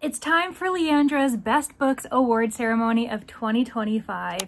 It's time for Leandra's Best Books Award Ceremony of 2025.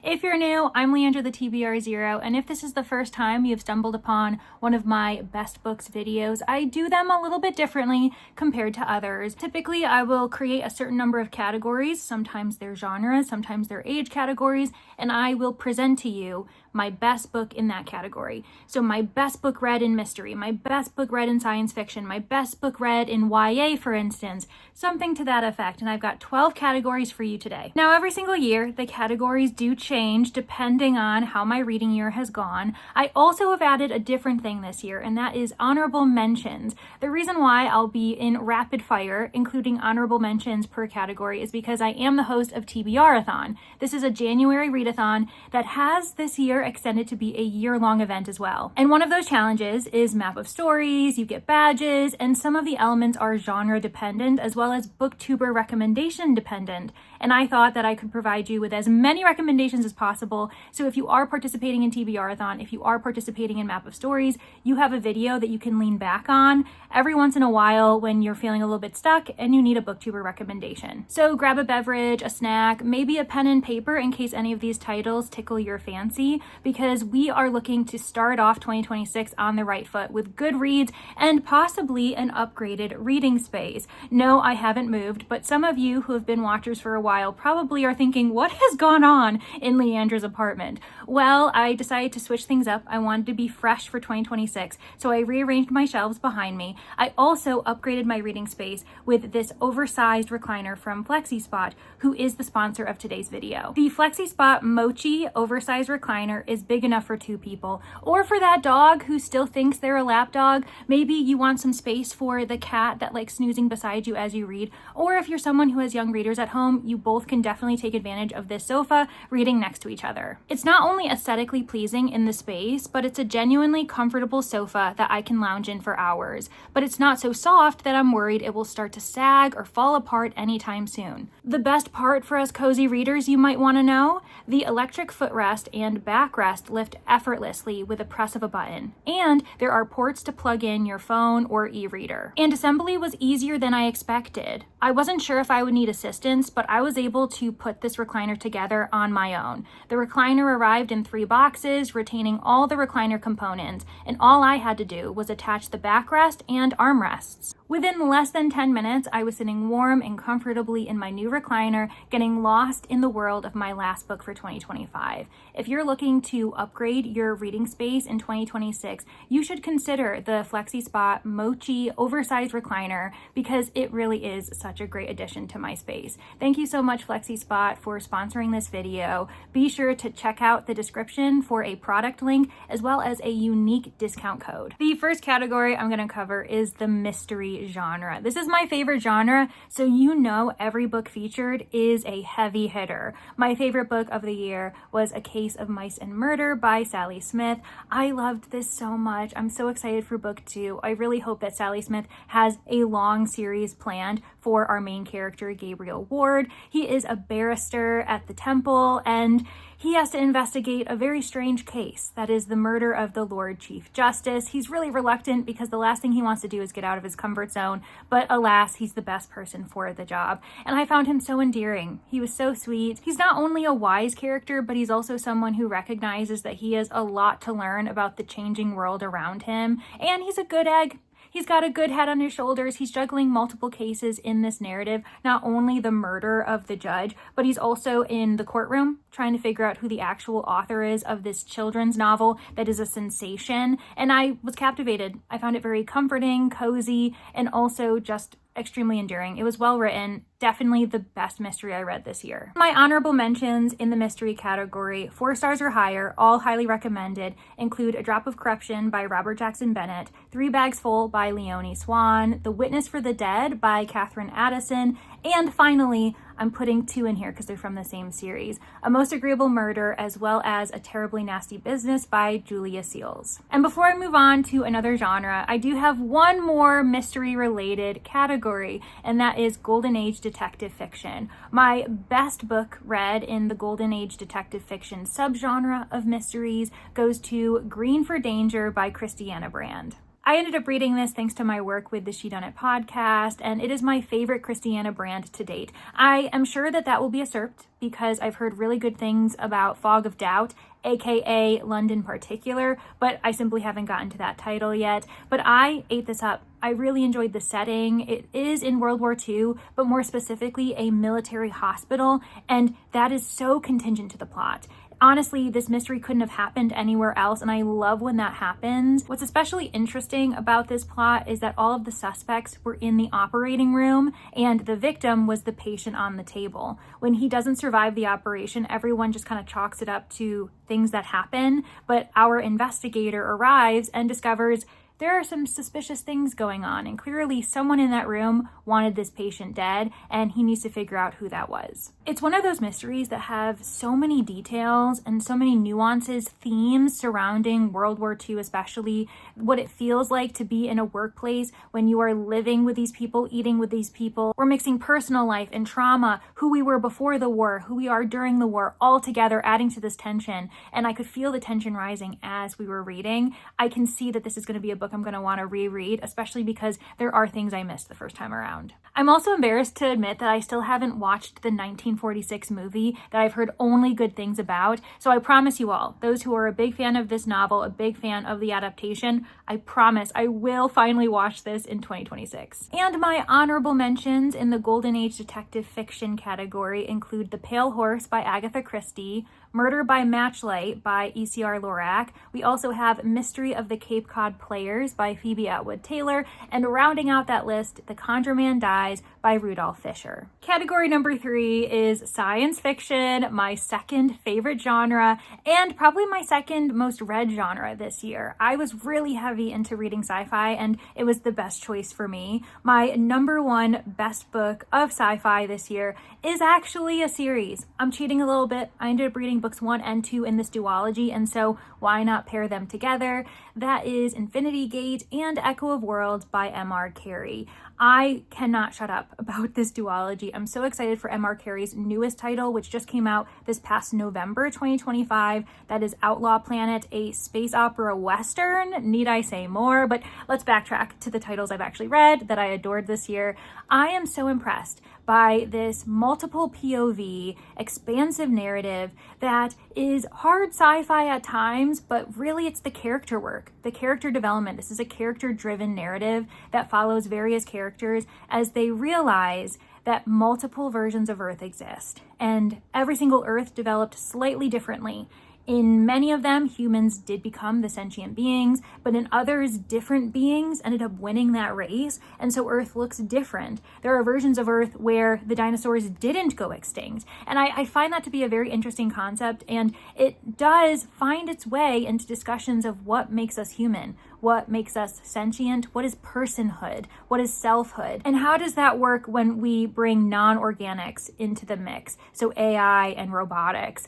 If you're new, I'm Leandra the TBR0, and if this is the first time you've stumbled upon one of my best books videos, I do them a little bit differently compared to others. Typically, I will create a certain number of categories. Sometimes they're genres, sometimes they're age categories, and I will present to you my best book in that category. So my best book read in mystery, my best book read in science fiction, my best book read in YA, for instance, something to that effect. And I've got 12 categories for you today. Now, every single year, the categories do change depending on how my reading year has gone. I also have added a different thing this year, and that is honorable mentions. The reason why I'll be in rapid fire, including honorable mentions per category, is because I am the host of TBR-a-thon. This is a January readathon that has this year extended to be a year-long event as well. And one of those challenges is map of stories, you get badges, and some of the elements are genre dependent as well as booktuber recommendation dependent. And I thought that I could provide you with as many recommendations as possible. So if you are participating in TBR-a-thon, if you are participating in map of stories, you have a video that you can lean back on every once in a while when you're feeling a little bit stuck and you need a booktuber recommendation. So grab a beverage, a snack, maybe a pen and paper in case any of these titles tickle your fancy, because we are looking to start off 2026 on the right foot with good reads and possibly an upgraded reading space. No, I haven't moved, but some of you who have been watchers for a while probably are thinking, what has gone on in Leandra's apartment? Well, I decided to switch things up. I wanted to be fresh for 2026, so I rearranged my shelves behind me. I also upgraded my reading space with this oversized recliner from FlexiSpot, who is the sponsor of today's video. The FlexiSpot Mochi oversized recliner is big enough for two people, or for that dog who still thinks they're a lap dog. Maybe you want some space for the cat that likes snoozing beside you as you read, or if you're someone who has young readers at home, you both can definitely take advantage of this sofa reading next to each other. It's not only aesthetically pleasing in the space, but it's a genuinely comfortable sofa that I can lounge in for hours. But it's not so soft that I'm worried it will start to sag or fall apart anytime soon. The best part for us cozy readers, you might want to know, the electric footrest and backrest lift effortlessly with a press of a button. And there are ports to plug in your phone or e-reader. And assembly was easier than I expected. I wasn't sure if I would need assistance, but I was able to put this recliner together on my own. The recliner arrived in 3 boxes, retaining all the recliner components, and all I had to do was attach the backrest and armrests. Within less than 10 minutes, I was sitting warm and comfortably in my new recliner, getting lost in the world of my last book for 2025. If you're looking to upgrade your reading space in 2026, you should consider the FlexiSpot Mochi oversized recliner because it really is such a great addition to my space. Thank you so much, FlexiSpot, for sponsoring this video. Be sure to check out the description for a product link as well as a unique discount code. The first category I'm going to cover is the mystery genre. This is my favorite genre, so you know every book featured is a heavy hitter. My favorite book of the year was A Case of Mice and Murder by Sally Smith. I loved this so much. I'm so excited for book 2. I really hope that Sally Smith has a long series planned for our main character, Gabriel Ward. He is a barrister at the temple, and he has to investigate a very strange case, that is the murder of the Lord Chief Justice. He's really reluctant because the last thing he wants to do is get out of his comfort zone, but alas, he's the best person for the job. And I found him so endearing. He was so sweet. He's not only a wise character, but he's also someone who recognizes that he has a lot to learn about the changing world around him. And he's a good egg. He's got a good head on his shoulders. He's juggling multiple cases in this narrative, not only the murder of the judge, but he's also in the courtroom trying to figure out who the actual author is of this children's novel that is a sensation. And I was captivated. I found it very comforting, cozy, and also just extremely endearing. It was well written. Definitely the best mystery I read this year. My honorable mentions in the mystery category, 4 stars or higher, all highly recommended, include A Drop of Corruption by Robert Jackson Bennett, 3 Bags Full by Leonie Swan, The Witness for the Dead by Catherine Addison, and finally, I'm putting 2 in here because they're from the same series. A Most Agreeable Murder, as well as A Terribly Nasty Business by Julia Seals. And before I move on to another genre, I do have one more mystery-related category, and that is Golden Age detective fiction. My best book read in the Golden Age detective fiction subgenre of mysteries goes to Green for Danger by Christiana Brand. I ended up reading this thanks to my work with the She Done It podcast, and it is my favorite Christiana Brand to date. I am sure that will be usurped because I've heard really good things about Fog of Doubt, aka London Particular, but I simply haven't gotten to that title yet. But I ate this up. I really enjoyed the setting. It is in World War II, but more specifically a military hospital, and that is so contingent to the plot. Honestly, this mystery couldn't have happened anywhere else, and I love when that happens. What's especially interesting about this plot is that all of the suspects were in the operating room, and the victim was the patient on the table. When he doesn't survive the operation, everyone just kind of chalks it up to things that happen, but our investigator arrives and discovers there are some suspicious things going on, and clearly someone in that room wanted this patient dead, and he needs to figure out who that was. It's one of those mysteries that have so many details and so many nuances, themes surrounding World War II, especially what it feels like to be in a workplace when you are living with these people, eating with these people. We're mixing personal life and trauma, who we were before the war, who we are during the war, all together, adding to this tension. And I could feel the tension rising as we were reading. I can see that this is going to be a book I'm going to want to reread, especially because there are things I missed the first time around. I'm also embarrassed to admit that I still haven't watched the 1946 movie that I've heard only good things about. So I promise you all, those who are a big fan of this novel, a big fan of the adaptation, I promise I will finally watch this in 2026. And my honorable mentions in the Golden Age detective fiction category include The Pale Horse by Agatha Christie, Murder by Matchlight by E.C.R. Lorac. We also have Mystery of the Cape Cod Players by Phoebe Atwood Taylor, and rounding out that list, The Conjure Man Dies by Rudolph Fisher. Category number 3 is science fiction, my second favorite genre, and probably my second most read genre this year. I was really heavy into reading sci-fi, and it was the best choice for me. My number 1 best book of sci-fi this year is actually a series. I'm cheating a little bit. I ended up reading books 1 and 2 in this duology, and so why not pair them together? That is Infinity Gate and Echo of Worlds by M.R. Carey. I cannot shut up about this duology. I'm so excited for M.R. Carey's newest title, which just came out this past November 2025. That is Outlaw Planet, a space opera western. Need I say more? But let's backtrack to the titles I've actually read that I adored this year. I am so impressed by this multiple POV, expansive narrative that is hard sci-fi at times, but really it's the character work, the character development. This is a character-driven narrative that follows various characters as they realize that multiple versions of Earth exist, and every single Earth developed slightly differently. In many of them, humans did become the sentient beings, but in others, different beings ended up winning that race, and so Earth looks different. There are versions of Earth where the dinosaurs didn't go extinct, and I find that to be a very interesting concept, and it does find its way into discussions of what makes us human, what makes us sentient, what is personhood, what is selfhood, and how does that work when we bring non-organics into the mix, so AI and robotics.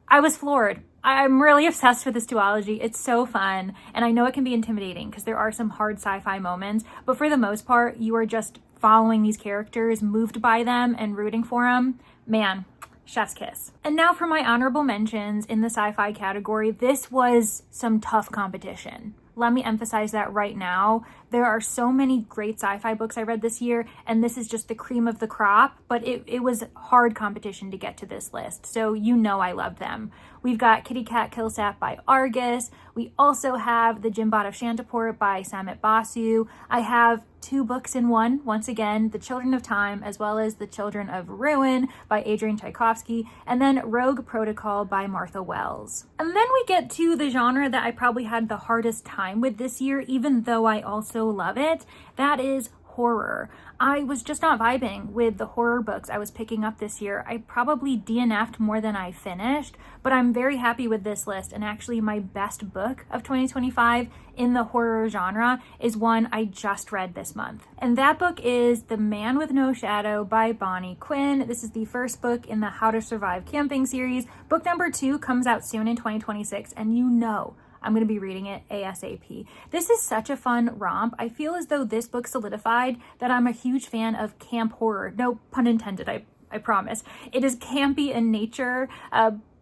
I was floored. I'm really obsessed with this duology. It's so fun, and I know it can be intimidating because there are some hard sci-fi moments, but for the most part, you are just following these characters, moved by them, and rooting for them. Man, chef's kiss. And now for my honorable mentions in the sci-fi category. This was some tough competition. Let me emphasize that right now. There are so many great sci-fi books I read this year, and this is just the cream of the crop, but it was hard competition to get to this list, so you know I loved them. We've got Kitty Cat Killsap by Argus. We also have The Jimbot of Shantiport by Samit Basu. I have 2 books in one, once again, The Children of Time, as well as The Children of Ruin by Adrian Tchaikovsky, and then Rogue Protocol by Martha Wells. And then we get to the genre that I probably had the hardest time with this year, even though I also love it. That is horror. I was just not vibing with the horror books I was picking up this year. I probably DNF'd more than I finished, but I'm very happy with this list. And actually my best book of 2025 in the horror genre is one I just read this month. And that book is The Man with No Shadow by Bonnie Quinn. This is the first book in the How to Survive Camping series. Book number 2 comes out soon in 2026, and you know I'm going to be reading it ASAP. This is such a fun romp. I feel as though this book solidified that I'm a huge fan of camp horror. No pun intended, I promise. It is campy in nature.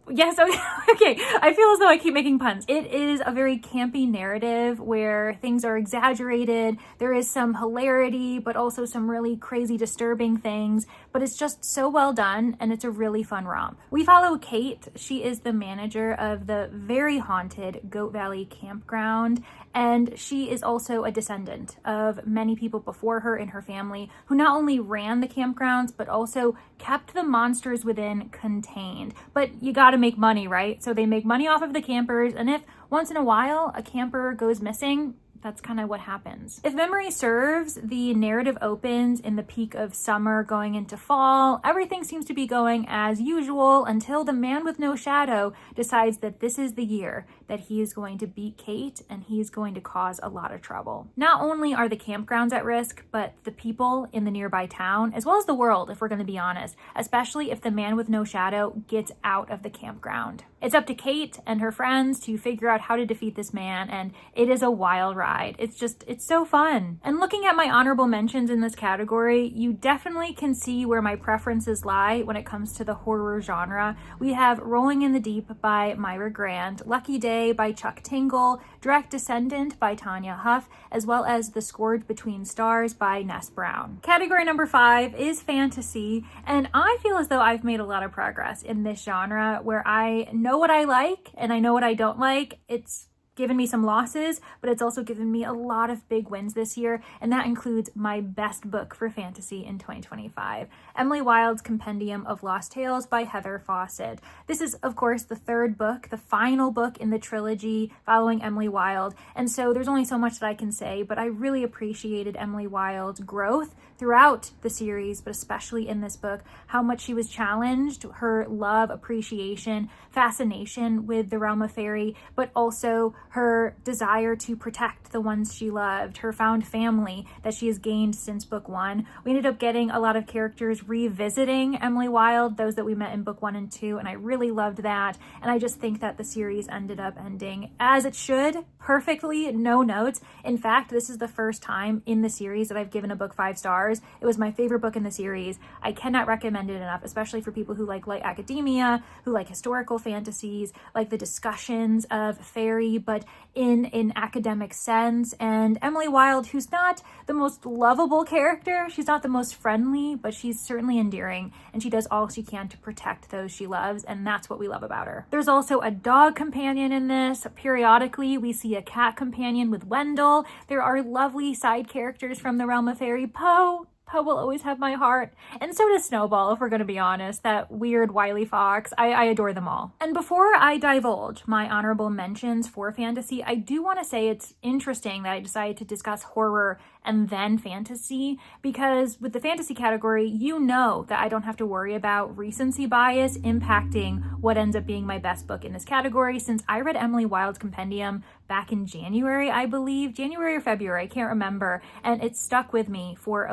Yes, okay. I feel as though I keep making puns. It is a very campy narrative where things are exaggerated. There is some hilarity, but also some really crazy, disturbing things. But it's just so well done, and it's a really fun romp. We follow Kate. She is the manager of the very haunted Goat Valley campground, and she is also a descendant of many people before her in her family who not only ran the campgrounds, but also kept the monsters within contained. But you gotta make money, right? So they make money off of the campers, and if once in a while a camper goes missing, that's kind of what happens. If memory serves, the narrative opens in the peak of summer going into fall. Everything seems to be going as usual until the Man with No Shadow decides that this is the year that he is going to beat Kate, and he's going to cause a lot of trouble. Not only are the campgrounds at risk, but the people in the nearby town, as well as the world, if we're going to be honest, especially if the Man with No Shadow gets out of the campground. It's up to Kate and her friends to figure out how to defeat this man, and it is a wild ride. It's so fun. And looking at my honorable mentions in this category, you definitely can see where my preferences lie when it comes to the horror genre. We have Rolling in the Deep by Myra Grant, Lucky Day by Chuck Tingle, Direct Descendant by Tanya Huff, as well as The Scourge Between Stars by Ness Brown. Category number 5 is fantasy, and I feel as though I've made a lot of progress in this genre where I know what I like and I know what I don't like. It's given me some losses, but it's also given me a lot of big wins this year, and that includes my best book for fantasy in 2025, Emily Wilde's Compendium of Lost Tales by Heather Fawcett. This is, of course, the third book, the final book in the trilogy following Emily Wilde, and so there's only so much that I can say, but I really appreciated Emily Wilde's growth throughout the series, but especially in this book, how much she was challenged, her love, appreciation, fascination with the realm of fairy, but also her desire to protect the ones she loved, her found family that she has gained since book 1. We ended up getting a lot of characters revisiting Emily Wilde, those that we met in book 1 and 2, and I really loved that. And I just think that the series ended up ending as it should, perfectly, no notes. In fact, this is the first time in the series that I've given a book 5 stars. It was my favorite book in the series. I cannot recommend it enough, especially for people who like light academia, who like historical fantasies, like the discussions of fairy, but in an academic sense. And Emily Wilde, who's not the most lovable character, she's not the most friendly, but she's certainly endearing, and she does all she can to protect those she loves, and that's what we love about her. There's also a dog companion in this. Periodically, we see a cat companion with Wendell. There are lovely side characters from the realm of fairy. Poe will always have my heart, and so does Snowball, if we're going to be honest, that weird wily fox. I adore them all. And before I divulge my honorable mentions for fantasy, I do want to say it's interesting that I decided to discuss horror and then fantasy, because with the fantasy category, you know that I don't have to worry about recency bias impacting what ends up being my best book in this category, since I read Emily Wilde's Compendium back in January, I believe, January or February, I can't remember, and it stuck with me for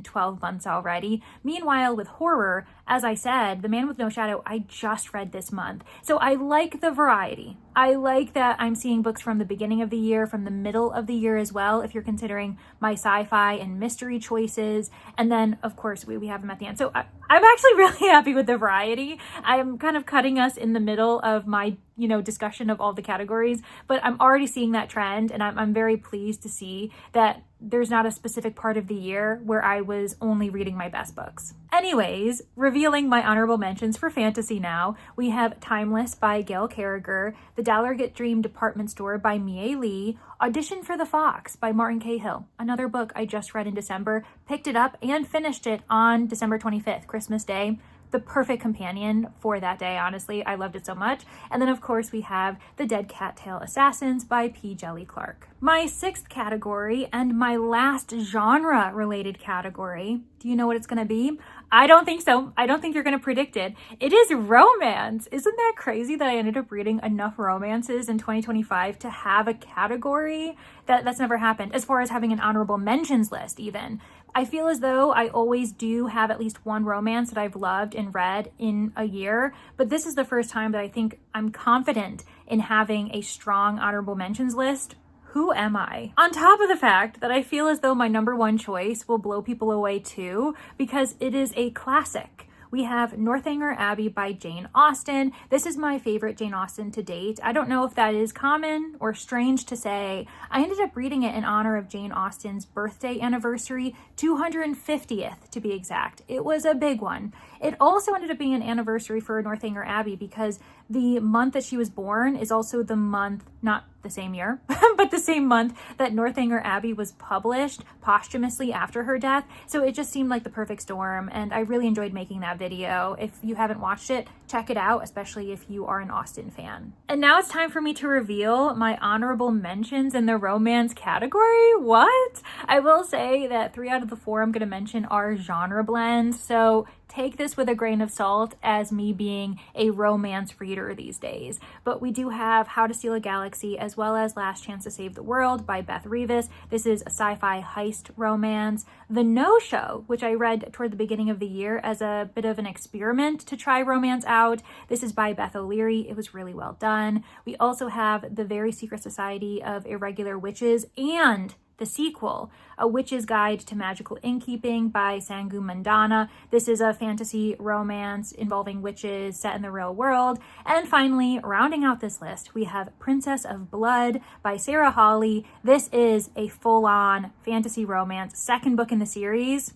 12 months already. Meanwhile, with horror, as I said, The Man with No Shadow, I just read this month. So I like the variety. I like that I'm seeing books from the beginning of the year, from the middle of the year as well, if you're considering my sci-fi and mystery choices. And then, of course, we have them at the end. So I'm actually really happy with the variety. I'm kind of cutting us in the middle of my discussion of all the categories, but I'm already seeing that trend, and I'm very pleased to see that there's not a specific part of the year where I was only reading my best books. Anyways, revealing my honorable mentions for fantasy now, we have Timeless by Gail Carriger, The Dallargett Dream Department Store by Mie Lee, Audition for the Fox by Martin Cahill, another book I just read in December, picked it up and finished it on December 25th, Christmas Day. the perfect companion for that day, honestly. I loved it so much. And then of course we have The Dead Cattail Assassins by P. Jelly Clark. My sixth category and my last genre related category, do you know what it's gonna be? I don't think so. I don't think you're gonna predict it. It is romance. Isn't that crazy that I ended up reading enough romances in 2025 to have a category? That's never happened. As far as having an honorable mentions list even. I feel as though I always do have at least one romance that I've loved and read in a year, but this is the first time that I think I'm confident in having a strong honorable mentions list. Who am I? On top of the fact that I feel as though my number one choice will blow people away too, because it is a classic. We have Northanger Abbey by Jane Austen. This is my favorite Jane Austen to date. I don't know if that is common or strange to say. I ended up reading it in honor of Jane Austen's birthday anniversary, 250th to be exact. It was a big one. It also ended up being an anniversary for Northanger Abbey because the month that she was born is also the month, not the same year, but the same month that Northanger Abbey was published posthumously after her death. So it just seemed like the perfect storm, and I really enjoyed making that video. If you haven't watched it, check it out, especially if you are an Austen fan. And now it's time for me to reveal my honorable mentions in the romance category. What? I will say that 3 out of the 4 I'm going to mention are genre blends, so take this with a grain of salt as me being a romance reader these days. But we do have How to Steal a Galaxy as well as Last Chance to Save the World by Beth Revis. This is a sci-fi heist romance. The No-Show, which I read toward the beginning of the year as a bit of an experiment to try romance out. This is by Beth O'Leary. It was really well done. We also have The Very Secret Society of Irregular Witches and the sequel, A Witch's Guide to Magical Innkeeping by Sangu Mandana. This is a fantasy romance involving witches set in the real world. And finally, rounding out this list, we have Princess of Blood by Sarah Hawley. This is a full-on fantasy romance, second book in the series.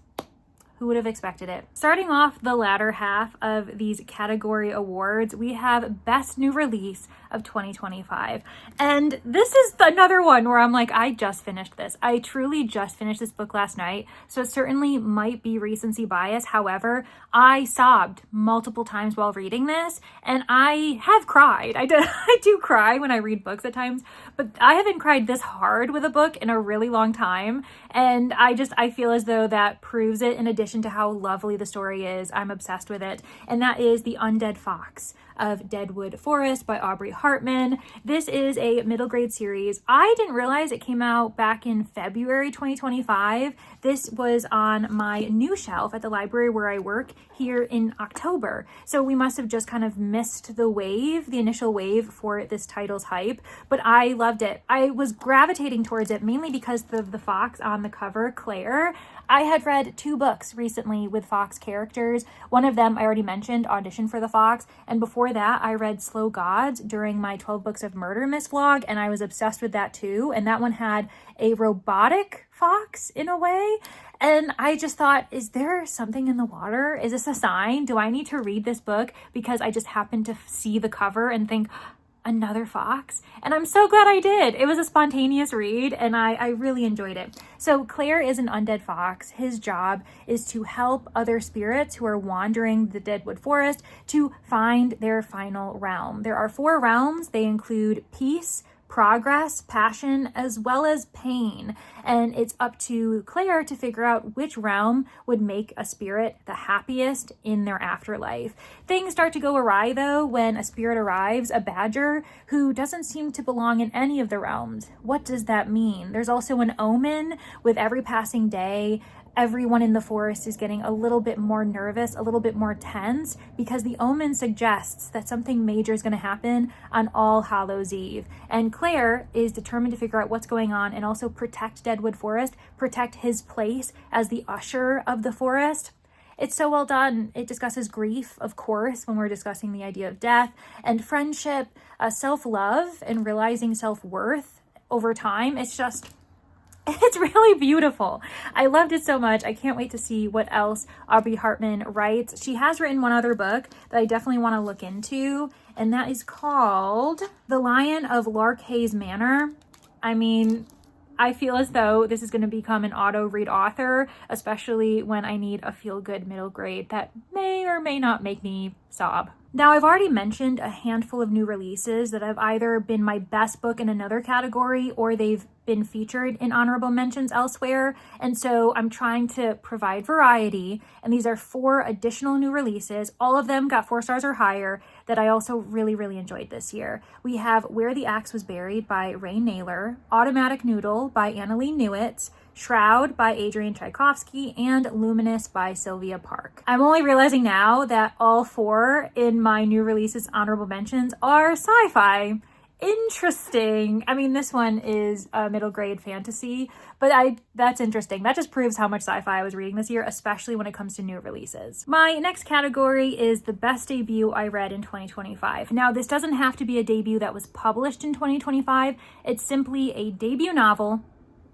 Who would have expected it? Starting off the latter half of these category awards, we have Best New Release of 2025. And this is another one where I'm like, I just finished this. I truly just finished this book last night. So it certainly might be recency bias. However, I sobbed multiple times while reading this, and I have cried. I do cry when I read books at times, but I haven't cried this hard with a book in a really long time. And I feel as though that proves it in addition to how lovely the story is. I'm obsessed with it. And that is The Undead Fox of Deadwood Forest by Aubrey Hartman. This is a middle grade series. I didn't realize it came out back in February 2025. This was on my new shelf at the library where I work here in October. So we must have just kind of missed the wave, the initial wave for this title's hype, but I loved it. I was gravitating towards it mainly because of the fox on the cover, Claire. I had read 2 books recently with fox characters. One of them I already mentioned, Audition for the Fox, and before that I read Slow Gods during my 12 Books of Murder Miss vlog, and I was obsessed with that too. And that one had a robotic fox in a way. And I just thought, is there something in the water? Is this a sign? Do I need to read this book because I just happened to see the cover and think, another fox? And I'm so glad I did. It was a spontaneous read and I really enjoyed it. So Claire is an undead fox. His job is to help other spirits who are wandering the Deadwood Forest to find their final realm. There are 4 realms. They include peace, progress, passion, as well as pain. And it's up to Claire to figure out which realm would make a spirit the happiest in their afterlife. Things start to go awry though when a spirit arrives, a badger, who doesn't seem to belong in any of the realms. What does that mean? There's also an omen. With every passing day, everyone in the forest is getting a little bit more nervous, a little bit more tense, because the omen suggests that something major is going to happen on All Hallows Eve. And Claire is determined to figure out what's going on and also protect Deadwood Forest, protect his place as the usher of the forest. It's so well done. It discusses grief, of course, when we're discussing the idea of death, and friendship, self-love, and realizing self-worth over time. It's really beautiful. I loved it so much. I can't wait to see what else Aubrey Hartman writes. She has written one other book that I definitely want to look into, and that is called The Lion of Larkhaze Manor. I mean, I feel as though this is going to become an auto read author, especially when I need a feel good middle grade that may or may not make me sob. Now, I've already mentioned a handful of new releases that have either been my best book in another category or they've been featured in honorable mentions elsewhere. And so I'm trying to provide variety. And these are 4 additional new releases. All of them got 4 stars or higher that I also really, really enjoyed this year. We have Where the Axe Was Buried by Ray Naylor, Automatic Noodle by Annalee Newitz, Shroud by Adrian Tchaikovsky, and Luminous by Sylvia Park. I'm only realizing now that all 4 in my new releases honorable mentions are sci-fi. Interesting. I mean, this one is a middle grade fantasy, but that's interesting. That just proves how much sci-fi I was reading this year, especially when it comes to new releases. My next category is the best debut I read in 2025. Now, this doesn't have to be a debut that was published in 2025. It's simply a debut novel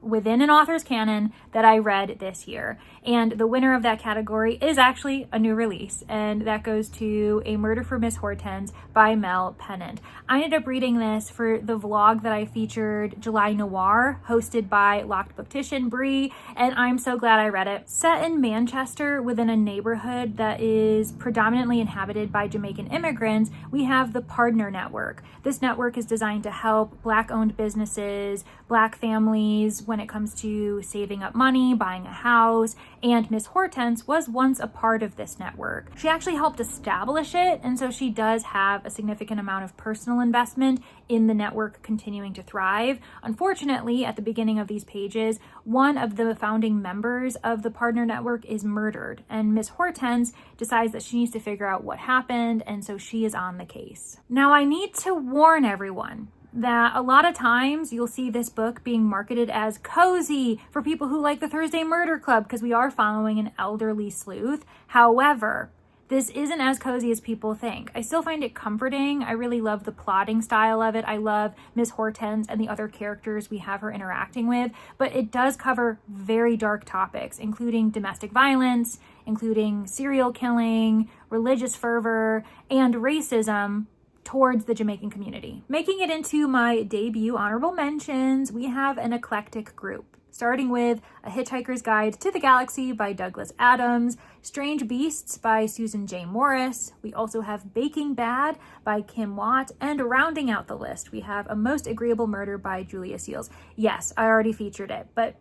within an author's canon that I read this year. And the winner of that category is actually a new release, and that goes to A Murder for Miss Hortense by Mel Pennant. I ended up reading this for the vlog that I featured, July Noir, hosted by Locked Booktician Brie, and I'm so glad I read it. Set in Manchester within a neighborhood that is predominantly inhabited by Jamaican immigrants, we have the Partner Network. This network is designed to help Black-owned businesses, Black families, when it comes to saving up money, buying a house, and Miss Hortense was once a part of this network. She actually helped establish it, and so she does have a significant amount of personal investment in the network continuing to thrive. Unfortunately, at the beginning of these pages, one of the founding members of the Partner Network is murdered, and Miss Hortense decides that she needs to figure out what happened, and so she is on the case. Now, I need to warn everyone that a lot of times you'll see this book being marketed as cozy for people who like the Thursday Murder Club because we are following an elderly sleuth. However, this isn't as cozy as people think. I still find it comforting. I really love the plotting style of it. I love Miss Hortense and the other characters we have her interacting with, but it does cover very dark topics, including domestic violence, including serial killing, religious fervor, and racism towards the Jamaican community. Making it into my debut honorable mentions, we have an eclectic group, starting with A Hitchhiker's Guide to the Galaxy by Douglas Adams, Strange Beasts by Susan J. Morris. We also have Baking Bad by Kim Watt, and rounding out the list, we have A Most Agreeable Murder by Julia Seals. Yes, I already featured it, but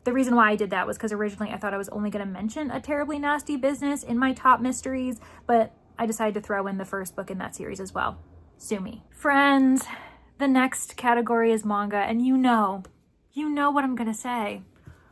the reason why I did that was because originally I thought I was only going to mention A Terribly Nasty Business in my top mysteries, but I decided to throw in the first book in that series as well. Sue me. Friends, the next category is manga, and you know what I'm gonna say.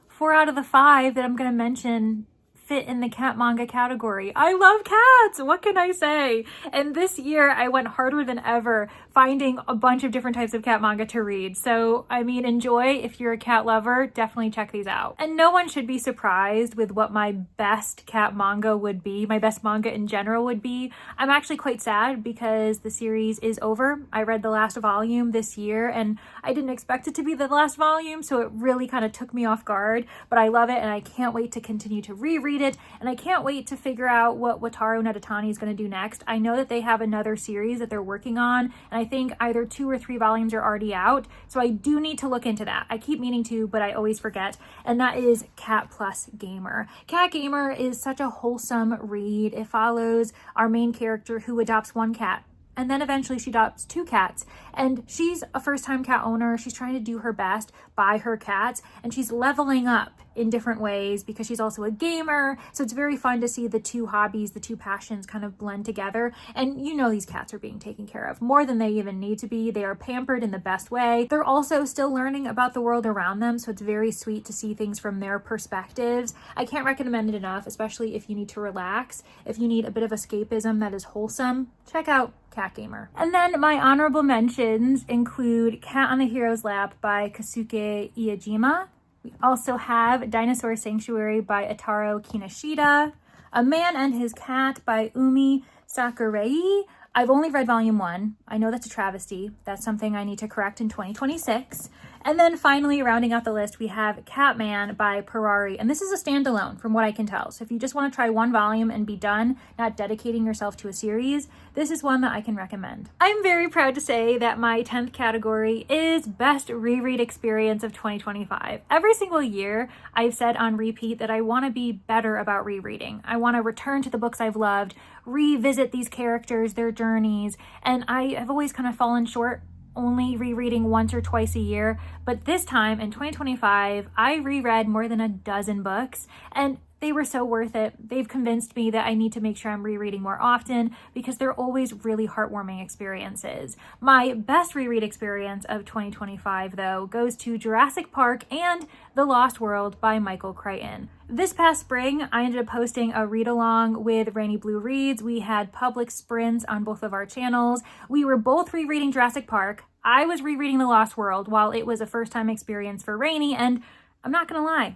4 out of the 5 that I'm gonna mention fit in the cat manga category. I love cats, what can I say? And this year I went harder than ever finding a bunch of different types of cat manga to read. So, I mean, enjoy. If you're a cat lover, definitely check these out. And no one should be surprised with what my best cat manga would be, my best manga in general would be. I'm actually quite sad because the series is over. I read the last volume this year and I didn't expect it to be the last volume, so it really kind of took me off guard, but I love it and I can't wait to continue to reread it, and I can't wait to figure out what Wataru Nadatani is going to do next. I know that they have another series that they're working on, and I think either 2 or 3 volumes are already out, so I do need to look into that. I keep meaning to, but I always forget, and that is Cat Plus Gamer. Cat Gamer is such a wholesome read. It follows our main character who adopts 1 cat, and then eventually she adopts 2 cats, and she's a first-time cat owner. She's trying to do her best by her cats, and she's leveling up in different ways because she's also a gamer. So it's very fun to see the 2 hobbies, the 2 passions kind of blend together. And you know these cats are being taken care of more than they even need to be. They are pampered in the best way. They're also still learning about the world around them, so it's very sweet to see things from their perspectives. I can't recommend it enough, especially if you need to relax. If you need a bit of escapism that is wholesome, check out Cat Gamer. And then my honorable mentions include Cat on the Hero's Lap by Kasuke Iijima. We also have Dinosaur Sanctuary by Ataro Kinoshita, A Man and His Cat by Umi Sakurei. I've only read volume 1. I know that's a travesty. That's something I need to correct in 2026. And then finally, rounding out the list, we have Catman by Perari. And this is a standalone from what I can tell. So if you just want to try one volume and be done, not dedicating yourself to a series, this is one that I can recommend. I'm very proud to say that my 10th category is Best Reread Experience of 2025. Every single year, I've said on repeat that I want to be better about rereading. I want to return to the books I've loved, revisit these characters, their journeys, and I have always kind of fallen short only rereading once or twice a year. But this time in 2025, I reread more than a dozen books, and they were so worth it. They've convinced me that I need to make sure I'm rereading more often because they're always really heartwarming experiences. My best reread experience of 2025, though, goes to Jurassic Park and The Lost World by Michael Crichton. This past spring, I ended up posting a read-along with Rainy Blue Reads. We had public sprints on both of our channels. We were both rereading Jurassic Park. I was rereading The Lost World while it was a first-time experience for Rainy, and I'm not gonna lie,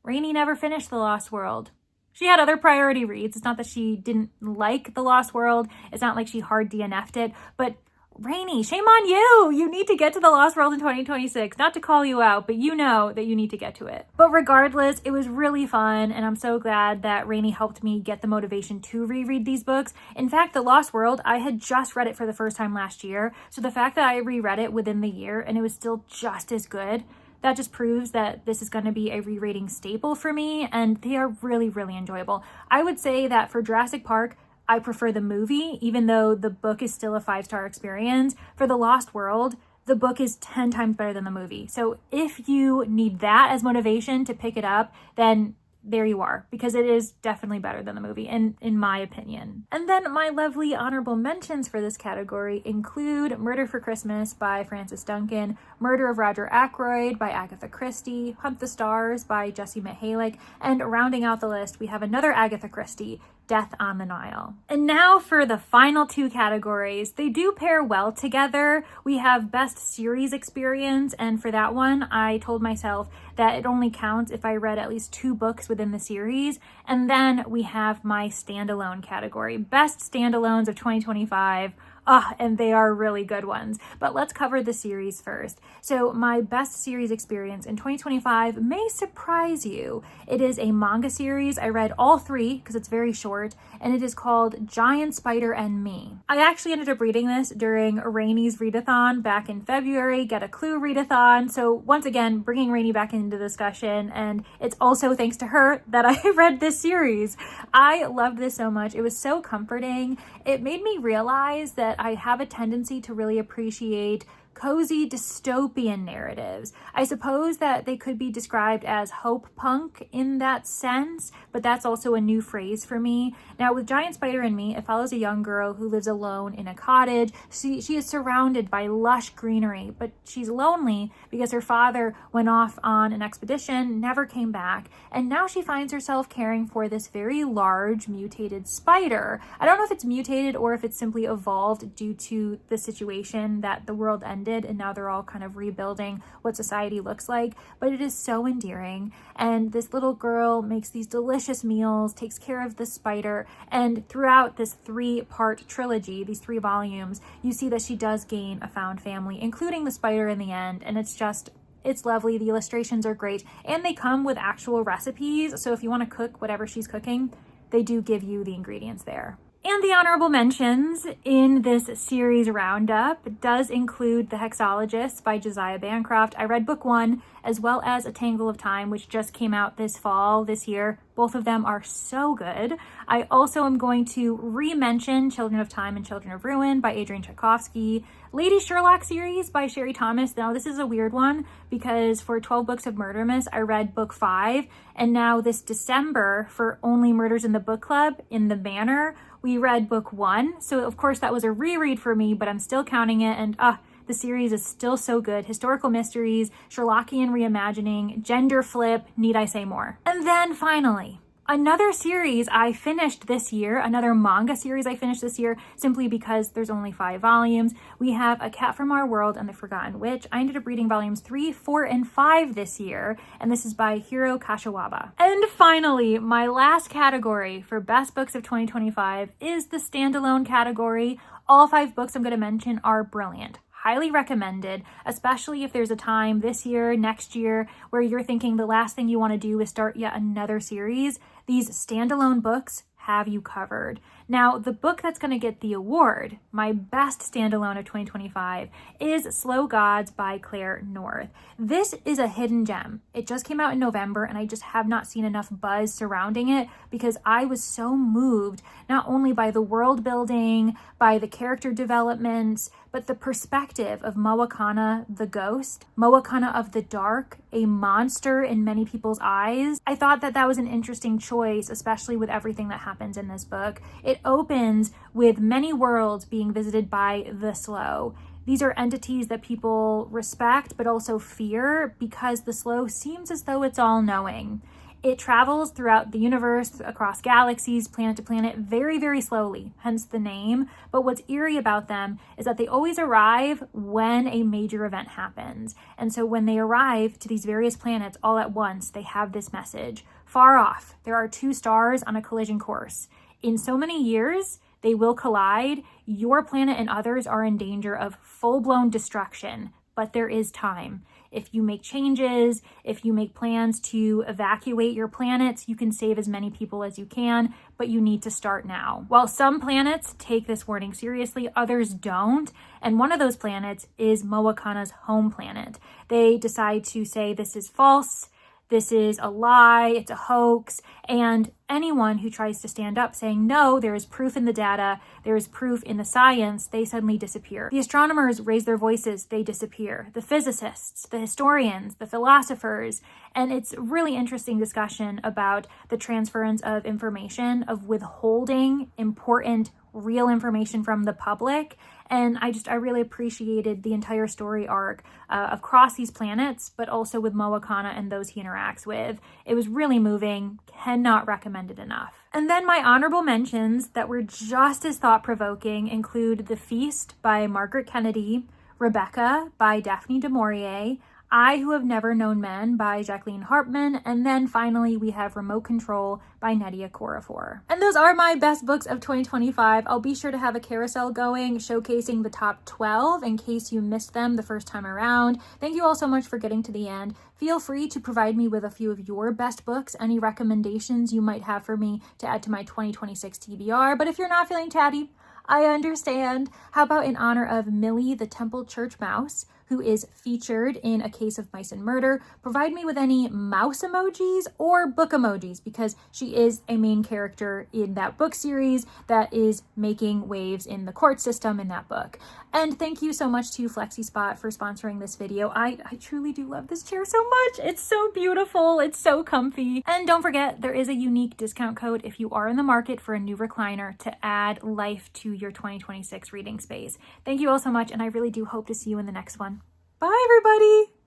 Rainy never finished The Lost World. She had other priority reads. It's not that she didn't like The Lost World. It's not like she hard DNF'd it, but Rainy, shame on you. You need to get to The Lost World in 2026. Not to call you out, but you know that you need to get to it. But regardless, it was really fun, and I'm so glad that Rainy helped me get the motivation to reread these books. In fact, The Lost World, I had just read it for the first time last year, so the fact that I reread it within the year and it was still just as good, that just proves that this is going to be a rereading staple for me, and they are really, really enjoyable. I would say that for Jurassic Park, I prefer the movie, even though the book is still a 5-star experience. For The Lost World, the book is 10 times better than the movie. So if you need that as motivation to pick it up, then there you are, because it is definitely better than the movie, in my opinion. And then my lovely honorable mentions for this category include Murder for Christmas by Frances Duncan, Murder of Roger Ackroyd by Agatha Christie, Hunt the Stars by Jessie Mihalik, and rounding out the list, we have another Agatha Christie, Death on the Nile. And now for the final two categories. They do pair well together. We have Best Series Experience, and for that one, I told myself that it only counts if I read at least 2 books within the series. And then we have my standalone category, Best Standalones of 2025. And they are really good ones. But let's cover the series first. So my best series experience in 2025 may surprise you. It is a manga series. I read all 3 because it's very short, and it is called Giant Spider and Me. I actually ended up reading this during Rainy's readathon back in February, Get a Clue readathon. So once again, bringing Rainy back into discussion, and it's also thanks to her that I read this series. I loved this so much. It was so comforting. It made me realize that I have a tendency to really appreciate cozy dystopian narratives. I suppose that they could be described as hope punk in that sense, but that's also a new phrase for me. Now with Giant Spider and Me, it follows a young girl who lives alone in a cottage. She is surrounded by lush greenery, but she's lonely because her father went off on an expedition, never came back, and now she finds herself caring for this very large mutated spider. I don't know if it's mutated or if it's simply evolved due to the situation that the world ended, and now they're all kind of rebuilding what society looks like, but it is so endearing. And this little girl makes these delicious meals, takes care of the spider, and throughout this 3-part trilogy, these 3 volumes, you see that she does gain a found family, including the spider in the end, and it's lovely. The illustrations are great, and they come with actual recipes, so if you want to cook whatever she's cooking, they do give you the ingredients there. And the honorable mentions in this series roundup does include The Hexologist by Josiah Bancroft. I read book 1, as well as A Tangle of Time, which just came out this year. Both of them are so good. I also am going to re-mention Children of Time and Children of Ruin by Adrian Tchaikovsky, Lady Sherlock series by Sherry Thomas. Now this is a weird one because for 12 Books of Murdermas, I read book 5, and now this December for Only Murders in the Book Club in the Manor, we read book 1. So of course that was a reread for me, but I'm still counting it, and the series is still so good. Historical mysteries, Sherlockian reimagining, gender flip, need I say more? And then finally, another series I finished this year, another manga series I finished this year, simply because there's only 5 volumes. We have A Cat from Our World and the Forgotten Witch. I ended up reading volumes 3, 4, and 5 this year, and this is by Hiro Kashiwaba. And finally, my last category for best books of 2025 is the standalone category. All 5 books I'm going to mention are brilliant. highly recommended, especially if there's a time this year, next year, where you're thinking the last thing you want to do is start yet another series. These standalone books have you covered. Now, the book that's going to get the award, my best standalone of 2025, is Slow Gods by Claire North. This is a hidden gem. It just came out in November, and I just have not seen enough buzz surrounding it because I was so moved not only by the world building, by the character developments, but the perspective of Moakana the ghost, Moakana of the dark, a monster in many people's eyes. I thought that that was an interesting choice, especially with everything that happens in this book. It opens with many worlds being visited by the Slow. These are entities that people respect but also fear because the Slow seems as though it's all-knowing. It travels throughout the universe, across galaxies, planet to planet, very, very slowly, hence the name. But what's eerie about them is that they always arrive when a major event happens. And so when they arrive to these various planets all at once, they have this message. Far off, there are 2 stars on a collision course. In so many years, they will collide. Your planet and others are in danger of full-blown destruction, but there is time. If you make changes, if you make plans to evacuate your planets, you can save as many people as you can, but you need to start now. While some planets take this warning seriously, others don't. And one of those planets is Moakana's home planet. They decide to say this is false, this is a lie, it's a hoax, and anyone who tries to stand up saying, no, there is proof in the data, there is proof in the science, they suddenly disappear. The astronomers raise their voices, they disappear. The physicists, the historians, the philosophers, and it's a really interesting discussion about the transference of information, of withholding important real information from the public. And I really appreciated the entire story arc across these planets, but also with Moakana and those he interacts with. It was really moving, cannot recommend it enough. And then my honorable mentions that were just as thought-provoking include The Feast by Margaret Kennedy, Rebecca by Daphne du Maurier, I Who Have Never Known Men by Jacqueline Hartman, and then finally we have Remote Control by Nnedi Okorafor. And those are my best books of 2025. I'll be sure to have a carousel going showcasing the top 12 in case you missed them the first time around. Thank you all so much for getting to the end. Feel free to provide me with a few of your best books, any recommendations you might have for me to add to my 2026 TBR. But if you're not feeling chatty, I understand. How about in honor of Millie the Temple Church Mouse, who is featured in A Case of Mice and Murder, provide me with any mouse emojis or book emojis because she is a main character in that book series that is making waves in the court system in that book. And thank you so much to FlexiSpot for sponsoring this video. I truly do love this chair so much. It's so beautiful. It's so comfy. And don't forget, there is a unique discount code if you are in the market for a new recliner to add life to your 2026 reading space. Thank you all so much, and I really do hope to see you in the next one. Bye, everybody.